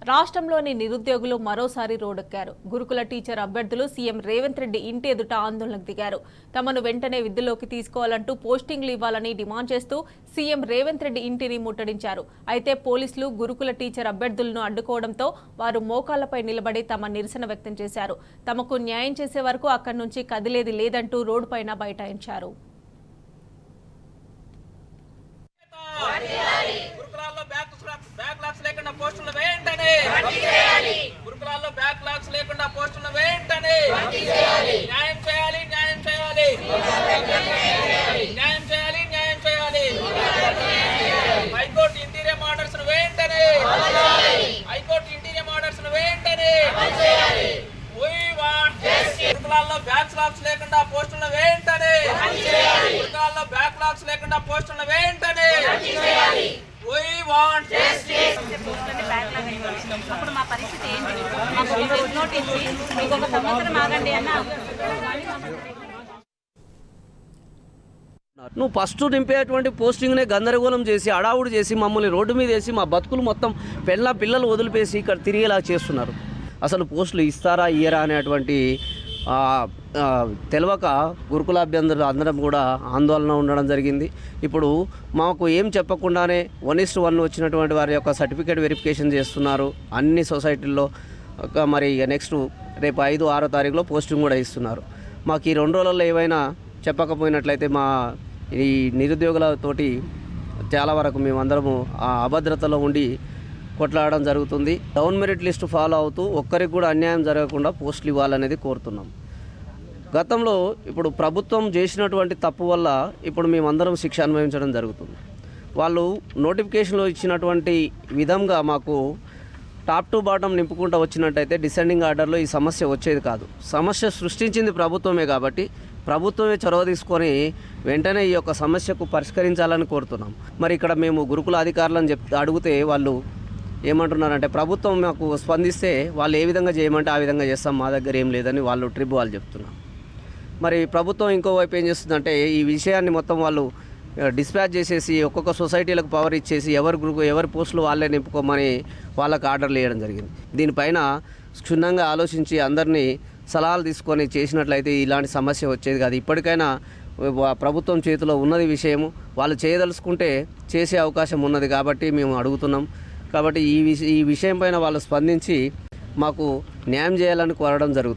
రాష్ట్రంలోని నిరుద్యోగులు మరోసారి రోడ్డెక్కారు. గురుకుల టీచర్ అభ్యర్థులు సీఎం రేవంత్ రెడ్డి ఇంటి ఎదుట ఆందోళనకు దిగారు. తమను వెంటనే విధుల్లోకి తీసుకోవాలంటూ పోస్టింగ్లు ఇవ్వాలని డిమాండ్ చేస్తూ సీఎం రేవంత్ రెడ్డి ఇంటిని ముట్టడించారు. అయితే పోలీసులు గురుకుల టీచర్ అభ్యర్థులను అడ్డుకోవడంతో వారు మోకాళ్లపై నిలబడి తమ నిరసన వ్యక్తం చేశారు. తమకు న్యాయం చేసే వరకు అక్కడి నుంచి కదిలేది లేదంటూ రోడ్డుపైన బైఠాయించారు. గురుకులాల్లో బ్యాక్లాగ్స్ లేకుండా పోస్టులను వెంటనే న్యాయం చేయాలి, న్యాయం చేయాలి, న్యాయం చేయాలి, న్యాయం చేయాలి. హైకోర్టు ఇంటీరియం ఆర్డర్స్ వెంటనే, హైకోర్టు ఇంటీరియం ఆర్డర్స్ వెంటనే. గురుకులాల్లో బ్యాక్లాగ్స్ లేకుండా పోస్టులను వెంటనే, గురుకులాల్లో బ్యాక్లాగ్స్ లేకుండా పోస్టులను వెంటనే. అప్పుడు మా పరిస్థితి ఏంటి? మాకు నోటీస్ ఇంకొక సంవత్సరం ఆగండి అన్న. నువ్వు ఫస్ట్ నింపేటువంటి పోస్టింగ్నే గందరగోళం చేసి అడావుడు చేసి మమ్మల్ని రోడ్డు మీద వేసి మా బతుకులు మొత్తం పిల్లలు వదిలిపేసి ఇక్కడ తిరిగేలా చేస్తున్నారు. అసలు పోస్టులు ఇస్తారా ఇయ్యరా అనేటువంటి తెలియక గురుకులాభ్యర్థులు అందరం కూడా ఆందోళన ఉండడం జరిగింది. ఇప్పుడు మాకు ఏం చెప్పకుండానే 1:1 వచ్చినటువంటి వారి యొక్క సర్టిఫికేట్ వెరిఫికేషన్ చేస్తున్నారు అన్ని సొసైటీల్లో. మరి నెక్స్ట్ రేపు 5, 6 తారీఖులో పోస్టింగ్ కూడా ఇస్తున్నారు. మాకు ఈ 2 రోజుల్లో ఏవైనా చెప్పకపోయినట్లయితే మా ఈ నిరుద్యోగులతోటి చాలా వరకు మేమందరము ఆ అభద్రతలో ఉండి కొట్లాడడం జరుగుతుంది. డౌన్ మెరిట్ లిస్ట్ ఫాలో అవుతూ ఒక్కరికి కూడా అన్యాయం జరగకుండా పోస్టులు ఇవ్వాలనేది కోరుతున్నాం. గతంలో ఇప్పుడు ప్రభుత్వం చేసినటువంటి తప్పు వల్ల ఇప్పుడు మేమందరం శిక్ష అనుభవించడం జరుగుతుంది. వాళ్ళు నోటిఫికేషన్లో ఇచ్చినటువంటి విధంగా మాకు టాప్ టు బాటం నింపుకుంటూ వచ్చినట్టయితే డిసెండింగ్ ఆర్డర్లో ఈ సమస్య వచ్చేది కాదు. సమస్య సృష్టించింది ప్రభుత్వమే కాబట్టి ప్రభుత్వమే చొరవ తీసుకొని వెంటనే ఈ యొక్క సమస్యకు పరిష్కరించాలని కోరుతున్నాం. మరి ఇక్కడ మేము గురుకుల అధికారులను అడిగితే వాళ్ళు ఏమంటున్నారంటే ప్రభుత్వం మాకు స్పందిస్తే వాళ్ళు ఏ విధంగా చేయమంటే ఆ విధంగా చేస్తాం, మా దగ్గర ఏం లేదని వాళ్ళు చెప్తున్నారు. మరి ప్రభుత్వం ఇంకోవైపు ఏం చేస్తుందంటే ఈ విషయాన్ని మొత్తం వాళ్ళు డిస్పాచ్ చేసేసి ఒక్కొక్క సొసైటీలకు పవర్ ఇచ్చేసి ఎవరి పోస్టులు వాళ్ళే నింపుకోమని వాళ్ళకు ఆర్డర్లు వేయడం జరిగింది. దీనిపైన క్షుణ్ణంగా ఆలోచించి అందరినీ సలహాలు తీసుకొని చేసినట్లయితే ఇలాంటి సమస్య వచ్చేది కాదు. ఇప్పటికైనా ప్రభుత్వం చేతిలో ఉన్నది విషయము, వాళ్ళు చేయదలుచుకుంటే చేసే అవకాశం ఉన్నది కాబట్టి మేము అడుగుతున్నాం. కాబట్టి ఈ విషయం పైన వాళ్ళు స్పందించి మాకు న్యాయం చేయాలని కోరడం జరుగుతుంది.